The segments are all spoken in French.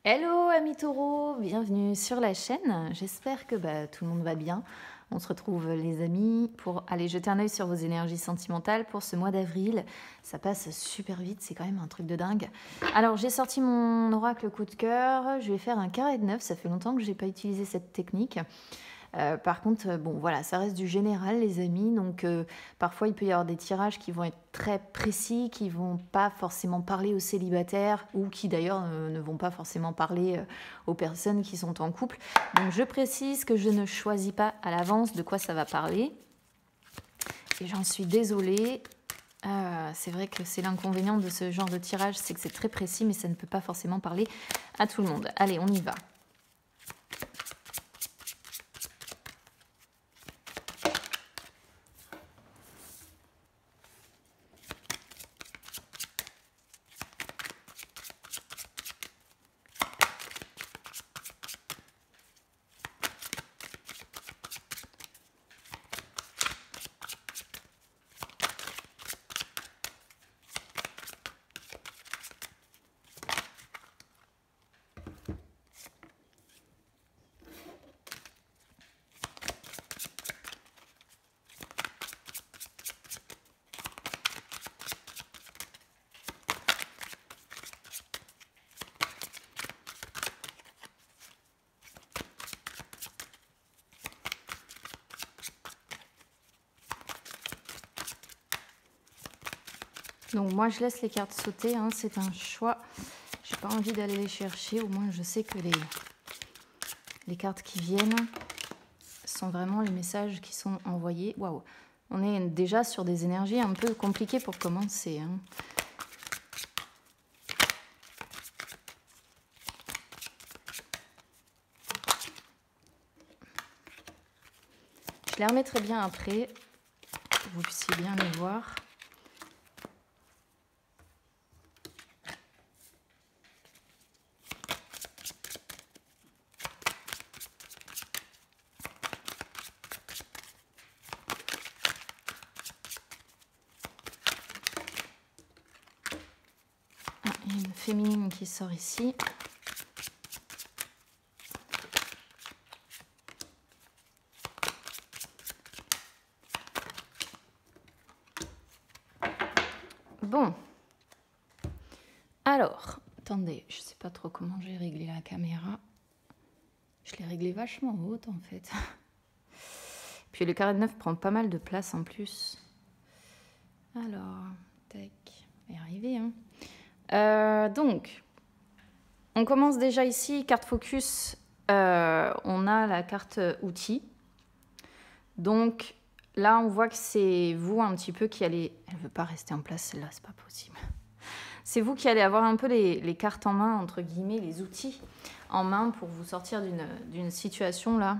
Hello amis taureaux, bienvenue sur la chaîne. J'espère que tout le monde va bien. On se retrouve les amis pour aller jeter un œil sur vos énergies sentimentales pour ce mois d'avril. Ça passe super vite, c'est quand même un truc de dingue. Alors j'ai sorti mon oracle coup de cœur, je vais faire un carré de 9, ça fait longtemps que je n'ai pas utilisé cette technique. Par contre, bon voilà, ça reste du général les amis, donc parfois il peut y avoir des tirages qui vont être très précis, qui vont pas forcément parler aux célibataires ou qui d'ailleurs ne vont pas forcément parler aux personnes qui sont en couple. Donc je précise que je ne choisis pas à l'avance de quoi ça va parler et j'en suis désolée. C'est vrai que c'est l'inconvénient de ce genre de tirage, c'est que c'est très précis mais ça ne peut pas forcément parler à tout le monde. Allez, on y va. Donc moi je laisse les cartes sauter, hein, c'est un choix. J'ai pas envie d'aller les chercher, au moins je sais que les cartes qui viennent sont vraiment les messages qui sont envoyés. Waouh, on est déjà sur des énergies un peu compliquées pour commencer. Hein. Je les remettrai bien après, pour que vous puissiez bien les voir. Il y a une féminine qui sort ici. Bon. Alors, attendez, je sais pas trop comment j'ai réglé la caméra. Je l'ai réglé vachement haute en fait. Puis le carré de 9 prend pas mal de place en plus. Alors, tac, on va y arriver. Hein. Donc, on commence déjà ici, carte focus, on a la carte outils. Donc là, on voit que c'est vous un petit peu qui allez... Elle ne veut pas rester en place celle-là, c'est pas possible. C'est vous qui allez avoir un peu les cartes en main, entre guillemets, les outils en main pour vous sortir d'une situation là.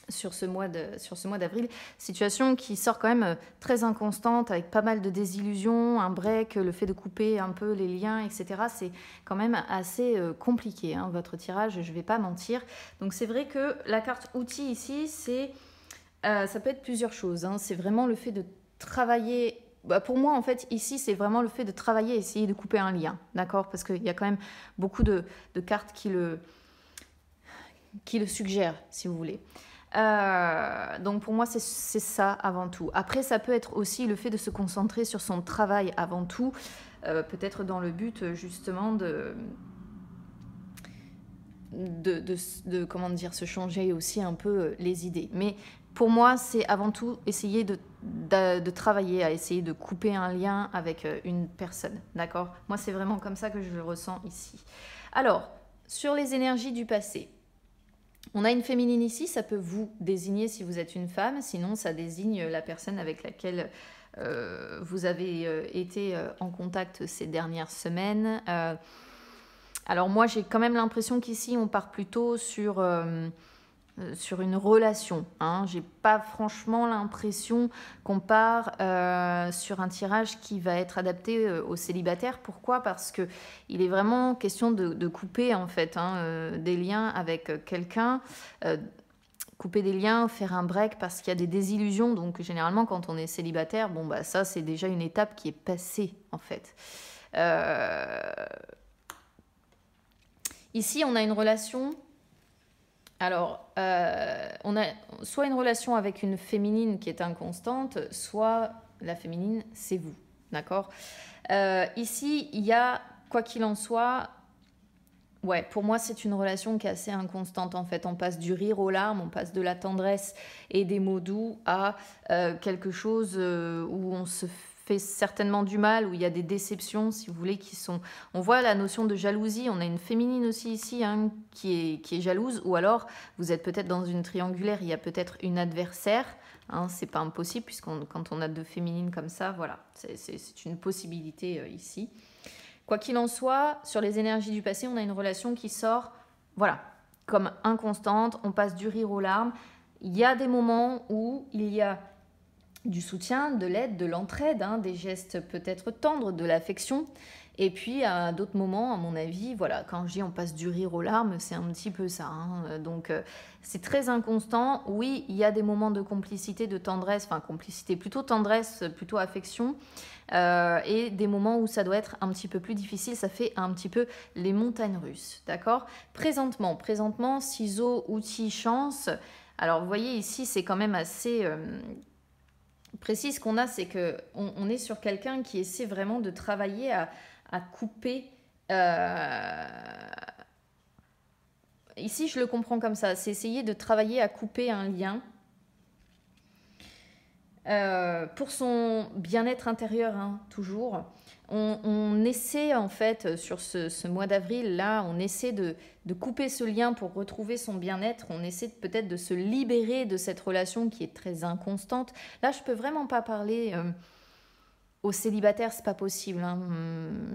Sur ce mois d'avril, situation qui sort quand même très inconstante, avec pas mal de désillusions, un break, le fait de couper un peu les liens, etc. C'est quand même assez compliqué, hein, votre tirage, je ne vais pas mentir. Donc c'est vrai que la carte outil ici, ça peut être plusieurs choses. Hein. C'est vraiment le fait de travailler... pour moi, en fait, ici, c'est vraiment le fait de travailler, essayer de couper un lien, d'accord? Parce qu'il y a quand même beaucoup de cartes qui le suggèrent, si vous voulez. Donc pour moi c'est ça avant tout. Après ça peut être aussi le fait de se concentrer sur son travail avant tout, peut-être dans le but justement de comment dire, se changer aussi un peu les idées. Mais pour moi c'est avant tout essayer de travailler, à essayer de couper un lien avec une personne, d'accord? Moi c'est vraiment comme ça que je le ressens ici. Alors sur les énergies du passé, on a une féminine ici, ça peut vous désigner si vous êtes une femme, sinon ça désigne la personne avec laquelle vous avez été en contact ces dernières semaines. Alors moi j'ai quand même l'impression qu'ici on part plutôt sur une relation. Hein. J'ai pas franchement l'impression qu'on part sur un tirage qui va être adapté aux célibataires. Pourquoi? Parce que il est vraiment question de couper en fait des liens avec quelqu'un. Couper des liens, faire un break parce qu'il y a des désillusions. Donc généralement quand on est célibataire, bon bah ça c'est déjà une étape qui est passée en fait. Ici, on a une relation. Alors, on a soit une relation avec une féminine qui est inconstante, soit la féminine, c'est vous. D'accord? Ici, il y a, quoi qu'il en soit, ouais, pour moi, c'est une relation qui est assez inconstante en fait. On passe du rire aux larmes, on passe de la tendresse et des mots doux à quelque chose où on se fait certainement du mal, où il y a des déceptions, si vous voulez, qui sont... On voit la notion de jalousie, on a une féminine aussi ici hein, qui est jalouse, ou alors vous êtes peut-être dans une triangulaire, il y a peut-être une adversaire, hein, c'est pas impossible, quand on a deux féminines comme ça, voilà, c'est une possibilité ici. Quoi qu'il en soit, sur les énergies du passé, on a une relation qui sort, voilà, comme inconstante, on passe du rire aux larmes. Il y a des moments où il y a du soutien, de l'aide, de l'entraide, hein, des gestes peut-être tendres, de l'affection. Et puis à d'autres moments, à mon avis, voilà, quand je dis on passe du rire aux larmes, c'est un petit peu ça. Hein. Donc c'est très inconstant. Oui, il y a des moments de complicité, de tendresse, enfin complicité, plutôt tendresse, plutôt affection. Et des moments où ça doit être un petit peu plus difficile, ça fait un petit peu les montagnes russes, d'accord? Présentement, ciseaux, outils, chance. Alors vous voyez ici, c'est quand même assez... précis, ce qu'on a, c'est qu'on est sur quelqu'un qui essaie vraiment de travailler à couper. Ici, je le comprends comme ça. C'est essayer de travailler à couper un lien pour son bien-être intérieur, hein, toujours. On essaie en fait sur ce mois d'avril là, on essaie de couper ce lien pour retrouver son bien-être. On essaie peut-être de se libérer de cette relation qui est très inconstante. Là, je peux vraiment pas parler aux célibataires, c'est pas possible. Hein.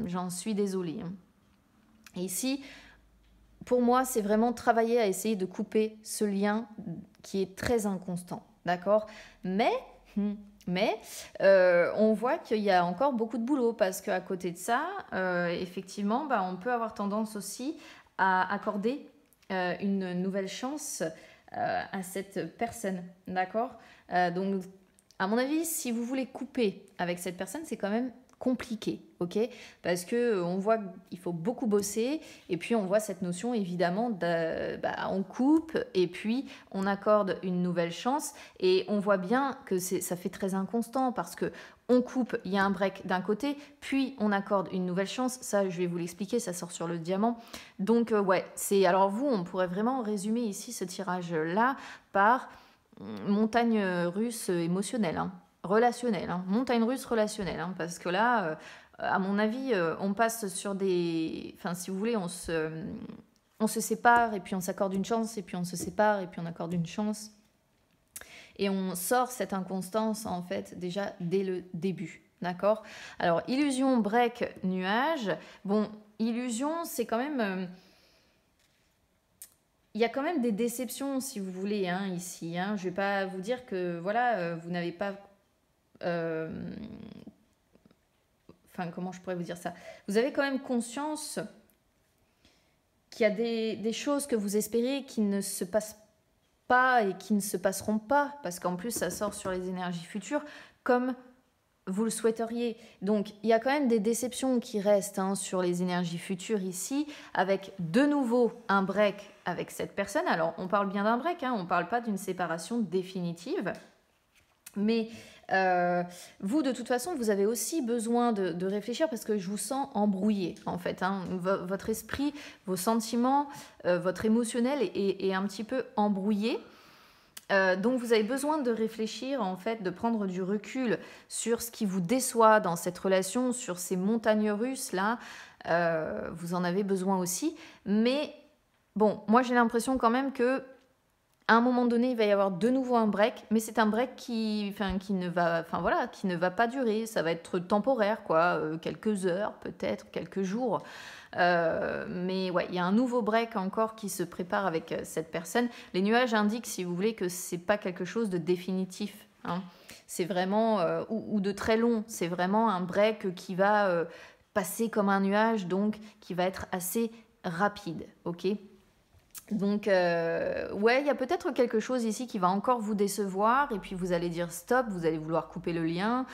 J'en suis désolée. Hein. Et ici, pour moi, c'est vraiment travailler à essayer de couper ce lien qui est très inconstant, d'accord ? Mais on voit qu'il y a encore beaucoup de boulot parce qu'à côté de ça, effectivement, on peut avoir tendance aussi à accorder une nouvelle chance à cette personne, d'accord ? Donc, à mon avis, si vous voulez couper avec cette personne, c'est quand même compliqué, ok ? Parce que on voit qu'il faut beaucoup bosser et puis on voit cette notion évidemment on coupe et puis on accorde une nouvelle chance et on voit bien que ça fait très inconstant parce que on coupe, il y a un break d'un côté, puis on accorde une nouvelle chance. Ça, je vais vous l'expliquer, ça sort sur le diamant. Donc ouais, alors vous, on pourrait vraiment résumer ici ce tirage-là par montagne russe émotionnelle, hein. Relationnel, hein. Montagne russe relationnelle, hein, parce que là, à mon avis, on passe sur des... Enfin, si vous voulez, on se sépare et puis on s'accorde une chance et puis on se sépare et puis on accorde une chance. Et on sort cette inconstance, en fait, déjà dès le début, d'accord ? Alors, illusion, break, nuage. Bon, illusion, c'est quand même... Il y a quand même des déceptions, si vous voulez, hein, ici. Hein. Je ne vais pas vous dire que, voilà, vous n'avez pas... Enfin, comment je pourrais vous dire ça ? Vous avez quand même conscience qu'il y a des choses que vous espérez qui ne se passent pas et qui ne se passeront pas, parce qu'en plus, ça sort sur les énergies futures, comme vous le souhaiteriez. Donc, il y a quand même des déceptions qui restent hein, sur les énergies futures ici, avec de nouveau un break avec cette personne. Alors, on parle bien d'un break, hein, on ne parle pas d'une séparation définitive, mais vous, de toute façon, vous avez aussi besoin de réfléchir parce que je vous sens embrouillé, en fait. Hein. Votre esprit, vos sentiments, votre émotionnel est un petit peu embrouillé. Donc, vous avez besoin de réfléchir, en fait, de prendre du recul sur ce qui vous déçoit dans cette relation, sur ces montagnes russes-là. Vous en avez besoin aussi. Mais, bon, moi, j'ai l'impression quand même que à un moment donné, il va y avoir de nouveau un break, mais c'est un break qui ne va pas durer. Ça va être temporaire, quoi, quelques heures, peut-être quelques jours. Mais ouais, il y a un nouveau break encore qui se prépare avec cette personne. Les nuages indiquent, si vous voulez, que c'est pas quelque chose de définitif. Hein. C'est vraiment ou de très long. C'est vraiment un break qui va passer comme un nuage, donc qui va être assez rapide, ok ? Donc, ouais, il y a peut-être quelque chose ici qui va encore vous décevoir, et puis vous allez dire stop, vous allez vouloir couper le lien,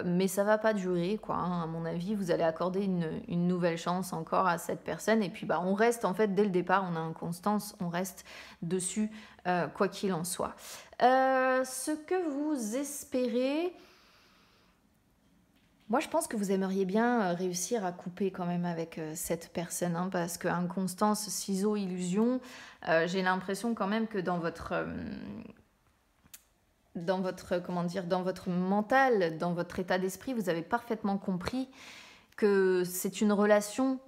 mais ça va pas durer, quoi, hein. À mon avis, vous allez accorder une nouvelle chance encore à cette personne, et puis bah, on reste, en fait, dès le départ, on a une constance, on reste dessus, quoi qu'il en soit. Ce que vous espérez... Moi, je pense que vous aimeriez bien réussir à couper quand même avec cette personne, hein, parce que inconstance, ciseaux, illusion, j'ai l'impression quand même que comment dire, dans votre mental, dans votre état d'esprit, vous avez parfaitement compris que c'est une relation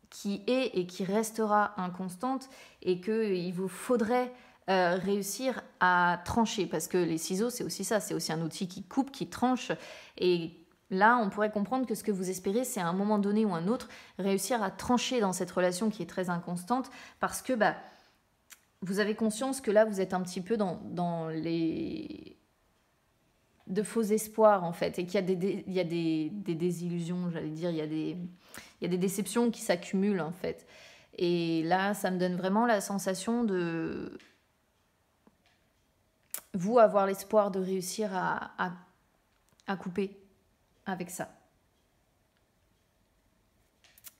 qui est et qui restera inconstante, et qu'il vous faudrait réussir à trancher, parce que les ciseaux, c'est aussi ça, c'est aussi un outil qui coupe, qui tranche, et là, on pourrait comprendre que ce que vous espérez, c'est à un moment donné ou un autre, réussir à trancher dans cette relation qui est très inconstante, parce que bah, vous avez conscience que là, vous êtes un petit peu dans les... de faux espoirs, en fait, et qu'il y a des désillusions, j'allais dire, il y a des déceptions qui s'accumulent, en fait. Et là, ça me donne vraiment la sensation de... vous avoir l'espoir de réussir à couper avec ça.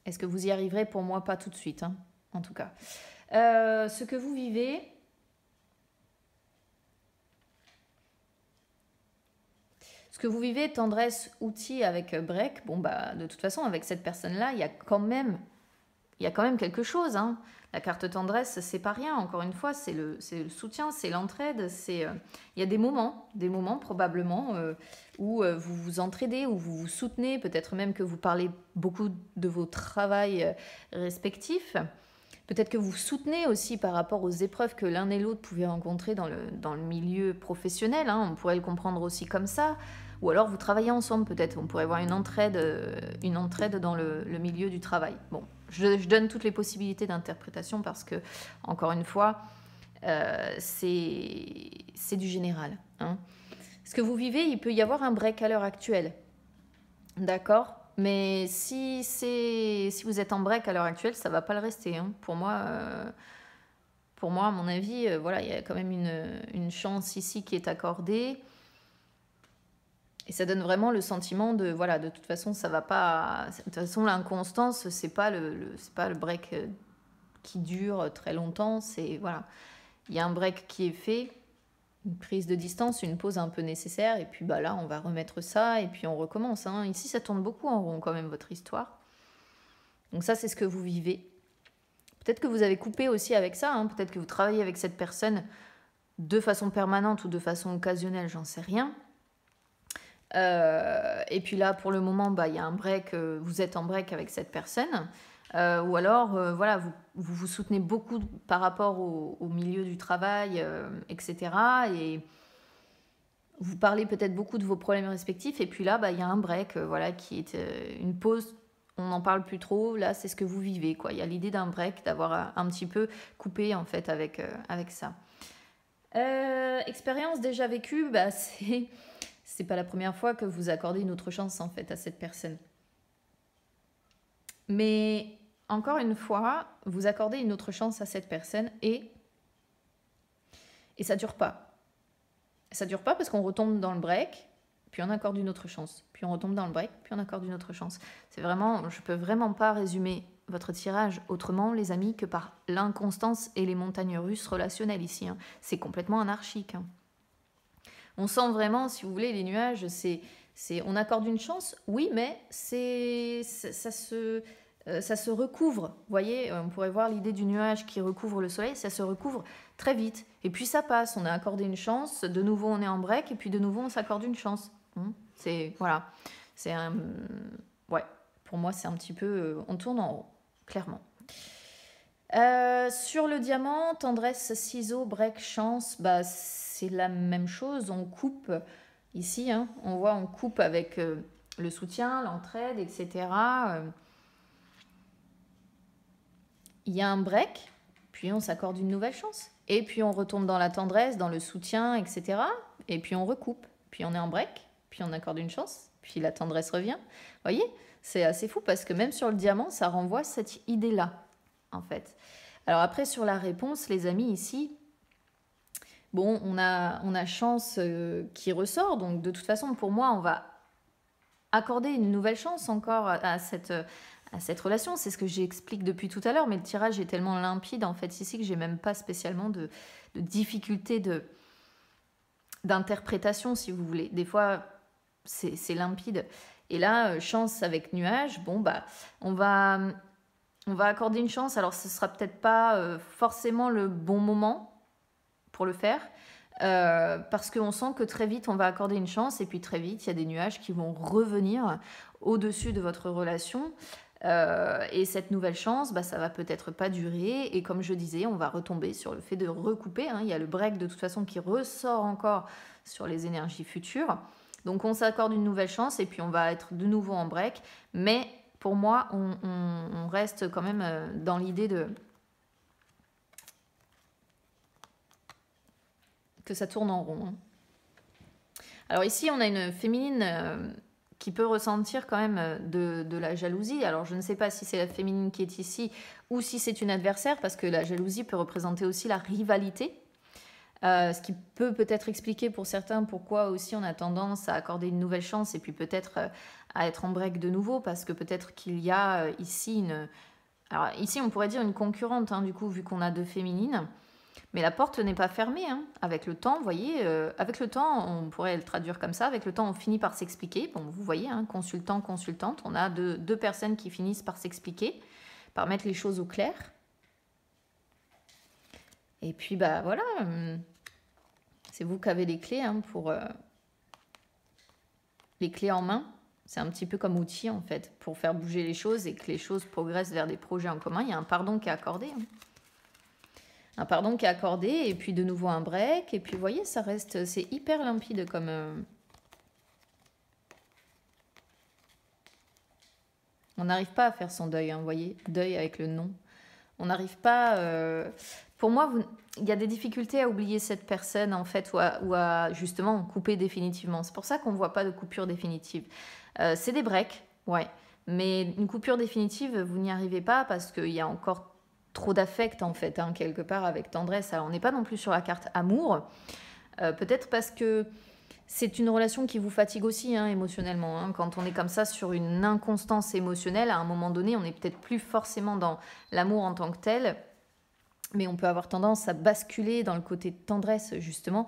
Est-ce que vous y arriverez? Pour moi, pas tout de suite, hein, en tout cas. Ce que vous vivez... Ce que vous vivez, tendresse, outil avec break, bon bah de toute façon avec cette personne-là, il y a quand même quelque chose, hein. La carte tendresse, c'est pas rien, encore une fois, c'est le soutien, c'est l'entraide, il y a des moments probablement où vous vous entraidez, où vous vous soutenez, peut-être même que vous parlez beaucoup de vos travails respectifs. Peut-être que vous vous soutenez aussi par rapport aux épreuves que l'un et l'autre pouvaient rencontrer dans le milieu professionnel, hein. On pourrait le comprendre aussi comme ça. Ou alors vous travaillez ensemble, peut-être. On pourrait voir une entraide dans le milieu du travail. Bon, je donne toutes les possibilités d'interprétation parce que, encore une fois, c'est du général, hein. Ce que vous vivez, il peut y avoir un break à l'heure actuelle. D'accord? Mais si vous êtes en break à l'heure actuelle, ça ne va pas le rester, hein. Pour moi, à mon avis, voilà, il y a quand même une chance ici qui est accordée. Et ça donne vraiment le sentiment de, voilà, de toute façon, ça va pas... De toute façon, l'inconstance, c'est pas le break qui dure très longtemps. C'est, voilà, il y a un break qui est fait, une prise de distance, une pause un peu nécessaire, et puis bah là, on va remettre ça, et puis on recommence, hein. Ici, ça tourne beaucoup en rond, quand même, votre histoire. Donc ça, c'est ce que vous vivez. Peut-être que vous avez coupé aussi avec ça, hein. Peut-être que vous travaillez avec cette personne de façon permanente ou de façon occasionnelle, j'en sais rien. Et puis là, pour le moment, bah, y a un break, vous êtes en break avec cette personne. Ou alors, voilà, vous soutenez beaucoup par rapport au milieu du travail, etc. Et vous parlez peut-être beaucoup de vos problèmes respectifs. Et puis là, bah, y a un break, voilà, qui est une pause. On n'en parle plus trop. Là, c'est ce que vous vivez, quoi. Il y a l'idée d'un break, d'avoir un petit peu coupé, en fait, avec ça. Expérience déjà vécue, bah, c'est pas la première fois que vous accordez une autre chance, en fait, à cette personne. Mais encore une fois, vous accordez une autre chance à cette personne et ça dure pas. Ça dure pas parce qu'on retombe dans le break, puis on accorde une autre chance. Puis on retombe dans le break, puis on accorde une autre chance. C'est vraiment, je peux vraiment pas résumer votre tirage autrement, les amis, que par l'inconstance et les montagnes russes relationnelles ici, hein. C'est complètement anarchique, hein. On sent vraiment, si vous voulez, les nuages, on accorde une chance, oui, mais ça se recouvre. Vous voyez, on pourrait voir l'idée du nuage qui recouvre le soleil, ça se recouvre très vite. Et puis ça passe, on a accordé une chance, de nouveau on est en break, et puis de nouveau on s'accorde une chance. Voilà. Ouais, pour moi c'est un petit peu... on tourne en haut, clairement. Sur le diamant, tendresse, ciseaux, break, chance, bah, c'est la même chose. On coupe ici, hein, on coupe avec le soutien, l'entraide, etc. Il y a un break, puis on s'accorde une nouvelle chance. Et puis on retombe dans la tendresse, dans le soutien, etc. Et puis on recoupe. Puis on est en break, puis on accorde une chance, puis la tendresse revient. Vous voyez, c'est assez fou parce que même sur le diamant, ça renvoie cette idée-là, en fait. Alors après, sur la réponse, les amis, ici, bon, on a chance qui ressort. Donc de toute façon, pour moi, on va accorder une nouvelle chance encore à cette relation. C'est ce que j'explique depuis tout à l'heure, mais le tirage est tellement limpide en fait ici que j'ai même pas spécialement de difficulté d'interprétation, si vous voulez. Des fois, c'est limpide. Et là, chance avec nuage, bon, bah, on va accorder une chance. Alors, ce sera peut-être pas forcément le bon moment pour le faire, parce qu'on sent que très vite, on va accorder une chance, et puis très vite, il y a des nuages qui vont revenir au-dessus de votre relation. Et cette nouvelle chance, bah, ça va peut-être pas durer. Et comme je disais, on va retomber sur le fait de recouper. Hein. Il y a le break de toute façon qui ressort encore sur les énergies futures. Donc on s'accorde une nouvelle chance et puis on va être de nouveau en break. Mais pour moi, on reste quand même dans l'idée que ça tourne en rond. Hein. Alors ici, on a une féminine qui peut ressentir quand même de la jalousie. Alors je ne sais pas si c'est la féminine qui est ici ou si c'est une adversaire, parce que la jalousie peut représenter aussi la rivalité. Ce qui peut peut-être expliquer pour certains pourquoi aussi on a tendance à accorder une nouvelle chance et puis peut-être à être en break de nouveau, parce que peut-être qu'il y a ici alors ici on pourrait dire une concurrente, hein, du coup, vu qu'on a deux féminines. Mais la porte n'est pas fermée. Hein. Avec le temps, vous voyez, avec le temps, on pourrait le traduire comme ça. Avec le temps, on finit par s'expliquer. Bon, vous voyez, hein, consultant, consultante, on a deux personnes qui finissent par s'expliquer, par mettre les choses au clair. Et puis, bah voilà, c'est vous qui avez les clés hein, pour les clés en main. C'est un petit peu comme outil, en fait, pour faire bouger les choses et que les choses progressent vers des projets en commun. Il y a un pardon qui est accordé. Hein. Un pardon qui est accordé, et puis de nouveau un break. Et puis, vous voyez, ça reste, c'est hyper limpide comme... On n'arrive pas à faire son deuil, hein, vous voyez, deuil avec le non. On n'arrive pas... Pour moi, il y a des difficultés à oublier cette personne, en fait, ou à justement couper définitivement. C'est pour ça qu'on ne voit pas de coupure définitive. C'est des breaks, ouais. Mais une coupure définitive, vous n'y arrivez pas parce qu'il y a encore trop d'affect, en fait, hein, quelque part, avec tendresse. Alors, on n'est pas non plus sur la carte amour. Peut-être parce que c'est une relation qui vous fatigue aussi hein, émotionnellement. Hein. Quand on est comme ça sur une inconstance émotionnelle, à un moment donné, on n'est peut-être plus forcément dans l'amour en tant que tel, mais on peut avoir tendance à basculer dans le côté tendresse, justement.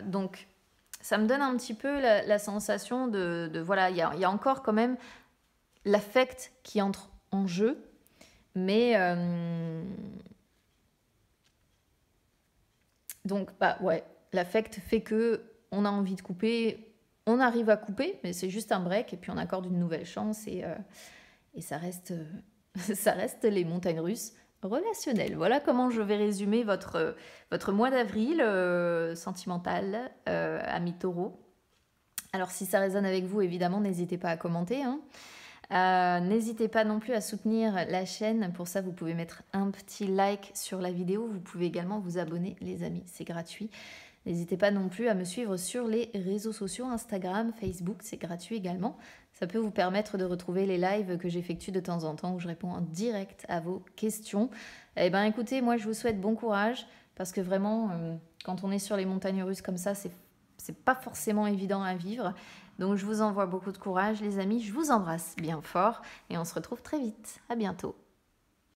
Donc, ça me donne un petit peu la sensation de voilà, il y a encore quand même l'affect qui entre en jeu, mais... donc, bah ouais, l'affect fait que on a envie de couper, on arrive à couper, mais c'est juste un break, et puis on accorde une nouvelle chance, et ça reste, ça reste les montagnes russes relationnelles. Voilà comment je vais résumer votre mois d'avril sentimental, ami taureau. Alors si ça résonne avec vous, évidemment, n'hésitez pas à commenter. Hein. N'hésitez pas non plus à soutenir la chaîne. Pour ça, vous pouvez mettre un petit like sur la vidéo. Vous pouvez également vous abonner, les amis. C'est gratuit. N'hésitez pas non plus à me suivre sur les réseaux sociaux, Instagram, Facebook, c'est gratuit également. Ça peut vous permettre de retrouver les lives que j'effectue de temps en temps où je réponds en direct à vos questions. Eh bien, écoutez, moi, je vous souhaite bon courage parce que vraiment, quand on est sur les montagnes russes comme ça, c'est pas forcément évident à vivre. Donc, je vous envoie beaucoup de courage, les amis. Je vous embrasse bien fort et on se retrouve très vite. À bientôt.